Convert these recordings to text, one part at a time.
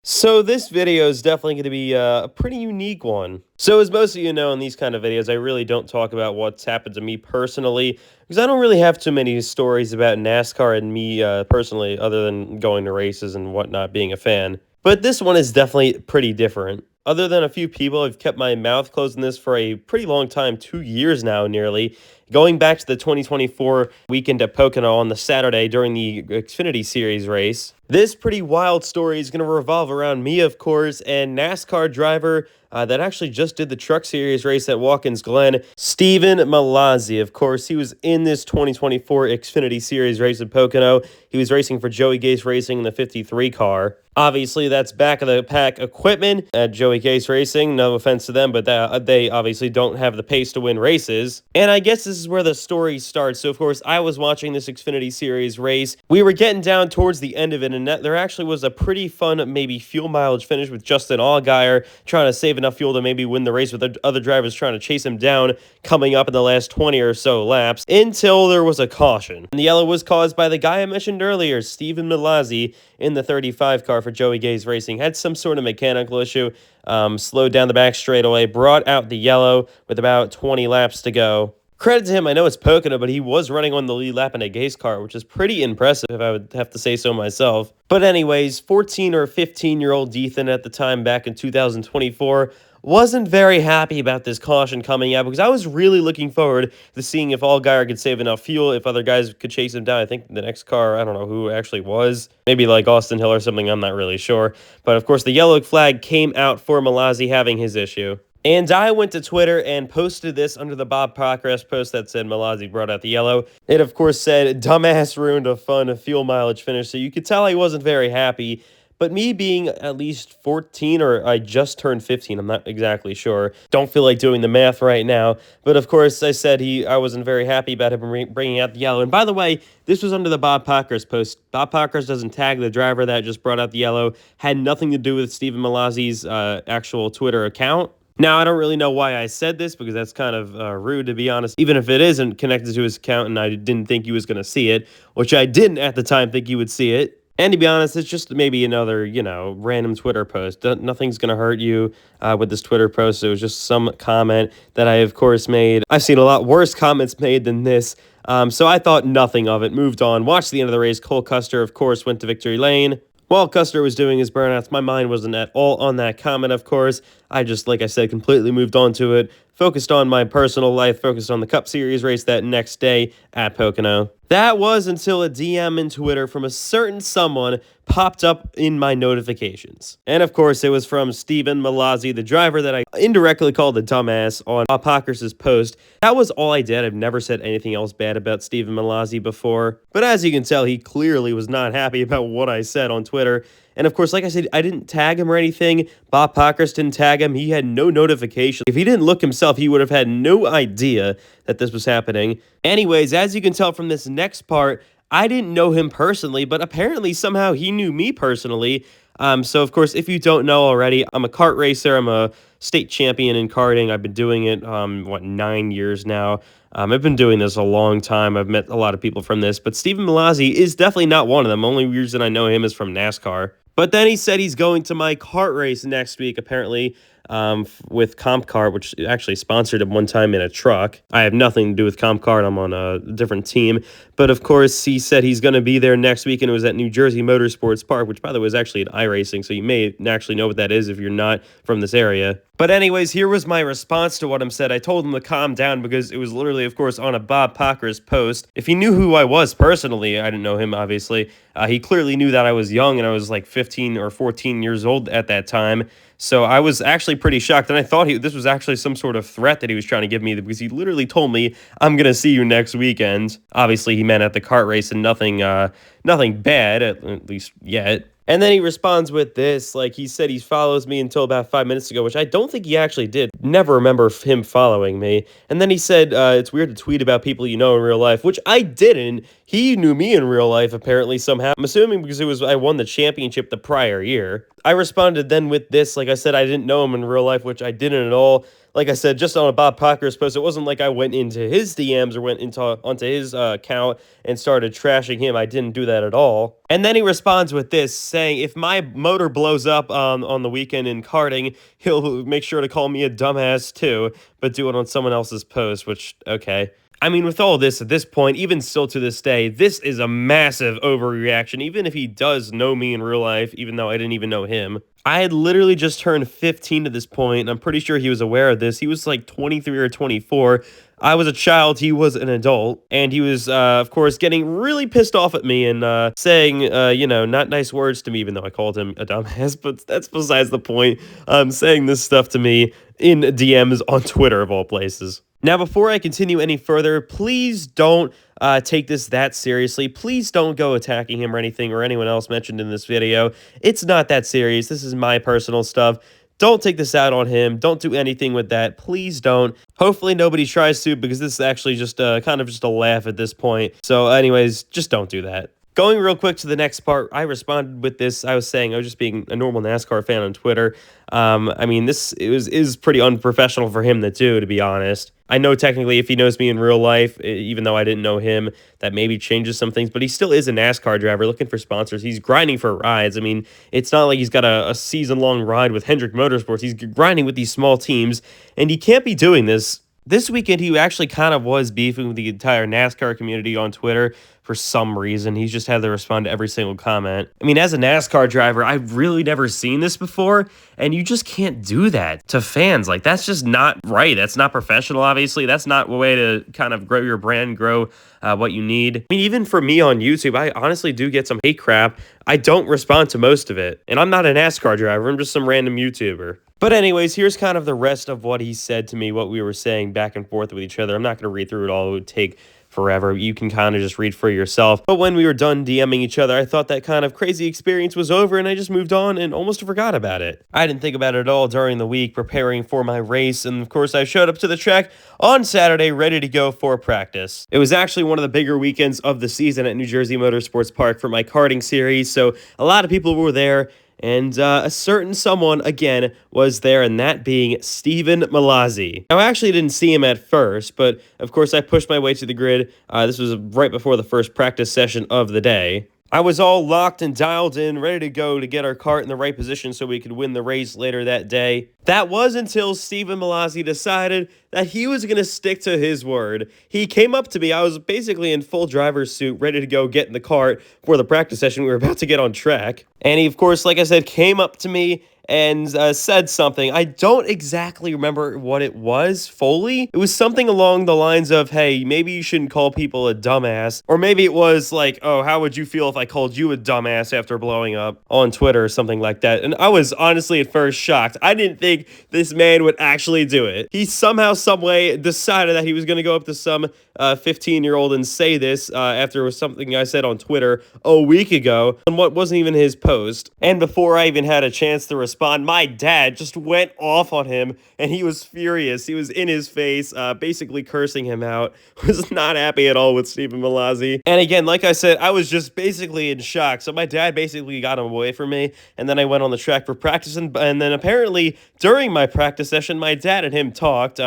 So this video is definitely going to be a pretty unique one. So as most of you know, in these kind of videos, I really don't talk about what's happened to me personally, because I don't really have too many stories about NASCAR and me personally, other than going to races and whatnot, being a fan. But this one is definitely pretty different. Other than a few people, I've kept my mouth closed in this for a pretty long time, 2 years now nearly, going back to the 2024 weekend at Pocono on the Saturday during the Xfinity Series race. This pretty wild story is going to revolve around me, of course, and NASCAR driver that actually just did the Truck Series race at Watkins Glen, Stephen Malazzi. Of course, he was in this 2024 Xfinity Series race at Pocono. He was racing for Joey Gase Racing in the 53 car. Obviously, that's back of the pack equipment at Joey Gase Racing. No offense to them, but they obviously don't have the pace to win races. And I guess this is where the story starts. So, of course, I was watching this Xfinity Series race. We were getting down towards the end of it, and there actually was a pretty fun, maybe fuel mileage finish with Justin Allgaier trying to save enough fuel to maybe win the race with the other drivers trying to chase him down coming up in the last 20 or so laps until there was a caution. And the yellow was caused by the guy I mentioned earlier, Stephen Malazzi, in the 35 car for Joey Gase Racing. Had some sort of mechanical issue, slowed down the back straightaway, brought out the yellow with about 20 laps to go. Credit to him, I know it's Pocono, but he was running on the lead lap in a Gase car, which is pretty impressive if I would have to say so myself. But anyways, 14 or 15-year-old Ethan at the time back in 2024 wasn't very happy about this caution coming out because I was really looking forward to seeing if Allgaier could save enough fuel, if other guys could chase him down. I think the next car, I don't know who actually was, maybe like Austin Hill or something, I'm not really sure. But of course, the yellow flag came out for Malazzi having his issue. And I went to Twitter and posted this under the Bob Procrast post that said Malazzi brought out the yellow. It, of course, said, "Dumbass ruined a fun fuel mileage finish." So you could tell I wasn't very happy. But me being at least 14, or I just turned 15, I'm not exactly sure. Don't feel like doing the math right now. But of course, I said I wasn't very happy about him bringing out the yellow. And by the way, this was under the Bob Procrast post. Bob Procrast doesn't tag the driver that just brought out the yellow. Had nothing to do with Stephen Malazzi's actual Twitter account. Now, I don't really know why I said this because that's kind of rude, to be honest, even if it isn't connected to his account and I didn't think he was going to see it, which I didn't at the time think he would see it. And to be honest, it's just maybe another, random Twitter post. Nothing's going to hurt you with this Twitter post. It was just some comment that I, of course, made. I've seen a lot worse comments made than this. So I thought nothing of it, moved on, watched the end of the race. Cole Custer, of course, went to victory lane. While Custer was doing his burnouts, my mind wasn't at all on that comment, of course. I just, like I said, completely moved on to it, focused on my personal life, focused on the Cup Series race that next day at Pocono. That was until a DM in Twitter from a certain someone popped up in my notifications. And of course, it was from Stephen Malazzi, the driver that I indirectly called a dumbass on Bob Procrast's post. That was all I did. I've never said anything else bad about Stephen Malazzi before. But as you can tell, he clearly was not happy about what I said on Twitter. And of course, like I said, I didn't tag him or anything. Bob Procrast didn't tag him. He had no notification. If he didn't look himself, he would have had no idea that this was happening. Anyways, as you can tell from this next part, I didn't know him personally, but apparently somehow he knew me personally. So, of course, if you don't know already, I'm a kart racer. I'm a state champion in karting. I've been doing it, 9 years now. I've been doing this a long time. I've met a lot of people from this, but Stephen Malazzi is definitely not one of them. Only reason I know him is from NASCAR. But then he said he's going to my kart race next week, apparently, with Comp Kart, which actually sponsored him one time in a truck. I have nothing to do with Comp Kart. I'm on a different team. But of course, he said he's going to be there next week, and it was at New Jersey Motorsports Park, which, by the way, is actually an iRacing, so you may actually know what that is if you're not from this area. But anyways, here was my response to what him said. I told him to calm down because it was literally, of course, on a Bob Procrast post. If he knew who I was personally, I didn't know him, obviously. He clearly knew that I was young, and I was like 15 or 14 years old at that time. So I was actually pretty shocked, and I thought this was actually some sort of threat that he was trying to give me because he literally told me, "I'm going to see you next weekend." Obviously, he meant at the kart race and nothing bad, at least yet. And then he responds with this, like he said he follows me until about 5 minutes ago, which I don't think he actually did. Never remember him following me. And then he said, it's weird to tweet about people you know in real life, which I didn't. He knew me in real life, apparently, somehow. I'm assuming because I won the championship the prior year. I responded then with this, like I said, I didn't know him in real life, which I didn't at all. like I said, just on a Bob Proctor's post. It wasn't like I went into his DMs or went into onto his account and started trashing him. I didn't do that at all. And then he responds with this, saying, if my motor blows up on the weekend in karting, he'll make sure to call me a dumbass too, but do it on someone else's post, which, okay. I mean, with all this, at this point, even still to this day, this is a massive overreaction, even if he does know me in real life, even though I didn't even know him. I had literally just turned 15 to this point, and I'm pretty sure he was aware of this. He was like 23 or 24. I was a child, he was an adult, and he was, of course, getting really pissed off at me and saying, not nice words to me, even though I called him a dumbass, but that's besides the point. Saying this stuff to me in DMs on Twitter, of all places. Now, before I continue any further, please don't take this that seriously. Please don't go attacking him or anything or anyone else mentioned in this video. It's not that serious. This is my personal stuff. Don't take this out on him. Don't do anything with that. Please don't. Hopefully nobody tries to, because this is actually just kind of just a laugh at this point. So anyways, just don't do that. Going real quick to the next part, I responded with this. I was saying I was just being a normal NASCAR fan on Twitter. I mean, this is pretty unprofessional for him to do, to be honest. I know technically if he knows me in real life, even though I didn't know him, that maybe changes some things, but he still is a NASCAR driver looking for sponsors. He's grinding for rides. I mean, it's not like he's got a season-long ride with Hendrick Motorsports. He's grinding with these small teams, and he can't be doing this. This weekend, he actually kind of was beefing with the entire NASCAR community on Twitter for some reason. He's just had to respond to every single comment. I mean, as a NASCAR driver, I've really never seen this before, and you just can't do that to fans. Like, that's just not right. That's not professional, obviously. That's not a way to kind of grow your brand, grow what you need. I mean, even for me on YouTube, I honestly do get some hate crap. I don't respond to most of it, and I'm not a NASCAR driver. I'm just some random YouTuber. But anyways, here's kind of the rest of what he said to me, what we were saying back and forth with each other. I'm not going to read through it all. It would take forever. You can kind of just read for yourself. But when we were done DMing each other, I thought that kind of crazy experience was over, and I just moved on and almost forgot about it. I didn't think about it at all during the week preparing for my race, and of course I showed up to the track on Saturday ready to go for practice. It was actually one of the bigger weekends of the season at New Jersey Motorsports Park for my karting series, so a lot of people were there. And a certain someone, again, was there, and that being Stephen Malazzi. Now, I actually didn't see him at first, but of course I pushed my way to the grid. This was right before the first practice session of the day. I was all locked and dialed in, ready to go to get our cart in the right position so we could win the race later that day. That was until Stephen Malazzi decided that he was going to stick to his word. He came up to me. I was basically in full driver's suit, ready to go get in the cart for the practice session. We were about to get on track. And he, of course, like I said, came up to me and said something. I don't exactly remember what it was fully. It was something along the lines of, hey, maybe you shouldn't call people a dumbass. Or maybe it was like, oh, how would you feel if I called you a dumbass after blowing up on Twitter or something like that? And I was honestly at first shocked. I didn't think this man would actually do it. He somehow, some way decided that he was going to go up to some 15-year-old and say this after it was something I said on Twitter a week ago on what wasn't even his post. And before I even had a chance to respond, my dad just went off on him, and he was furious. He was in his face, basically cursing him out. Was not happy at all with Stephen Malazzi. And again, like I said, I was just basically in shock. So my dad basically got him away from me, and then I went on the track for practice, and then apparently during my practice session, my dad and him talked.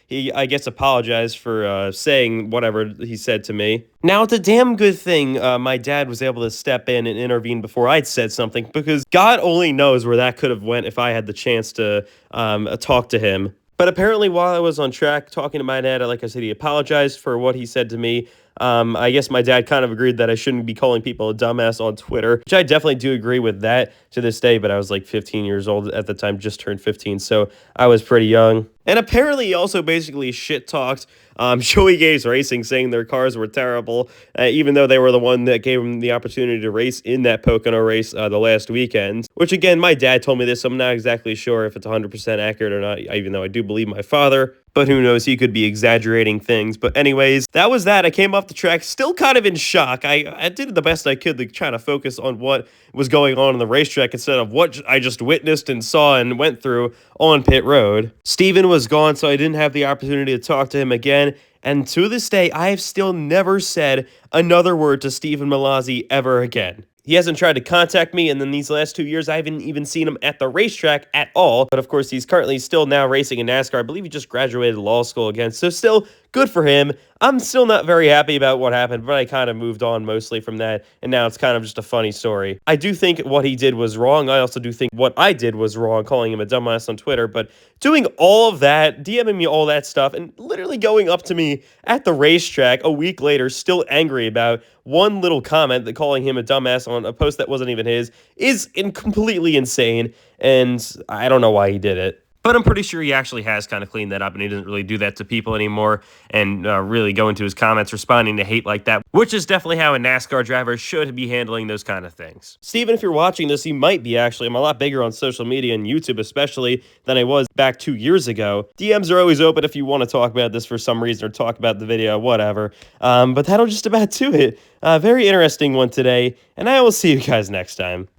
He, I guess, apologized for saying whatever he said to me. Now, it's a damn good thing my dad was able to step in and intervene before I'd said something, because God only knows where that could have went if I had the chance to talk to him. But apparently while I was on track talking to my dad, like I said, he apologized for what he said to me. I guess my dad kind of agreed that I shouldn't be calling people a dumbass on Twitter, which I definitely do agree with that to this day, but I was like 15 years old at the time, just turned 15, so I was pretty young. And apparently he also basically shit-talked Joey Gase Racing, saying their cars were terrible, even though they were the one that gave him the opportunity to race in that Pocono race the last weekend. Which, again, my dad told me this, so I'm not exactly sure if it's 100% accurate or not, even though I do believe my father. But who knows, he could be exaggerating things. But anyways, that was that. I came off the track still kind of in shock. I did the best I could to try to focus on what was going on the racetrack instead of what I just witnessed and saw and went through on pit road. Steven was gone, so I didn't have the opportunity to talk to him again. And to this day, I have still never said another word to Stephen Malazzi ever again. He hasn't tried to contact me, and then these last 2 years, I haven't even seen him at the racetrack at all. But of course, he's currently still now racing in NASCAR. I believe he just graduated law school again, so still good for him. I'm still not very happy about what happened, but I kind of moved on mostly from that, and now it's kind of just a funny story. I do think what he did was wrong. I also do think what I did was wrong, calling him a dumbass on Twitter, but doing all of that, DMing me all that stuff, and literally going up to me at the racetrack a week later, still angry about one little comment that calling him a dumbass on a post that wasn't even his is completely insane, and I don't know why he did it. But I'm pretty sure he actually has kind of cleaned that up, and he doesn't really do that to people anymore and really go into his comments responding to hate like that, which is definitely how a NASCAR driver should be handling those kind of things. Steven, if you're watching this, you might be actually. I'm a lot bigger on social media and YouTube especially than I was back 2 years ago. DMs are always open if you want to talk about this for some reason or talk about the video, whatever. But that'll just about do it. Very interesting one today, and I will see you guys next time.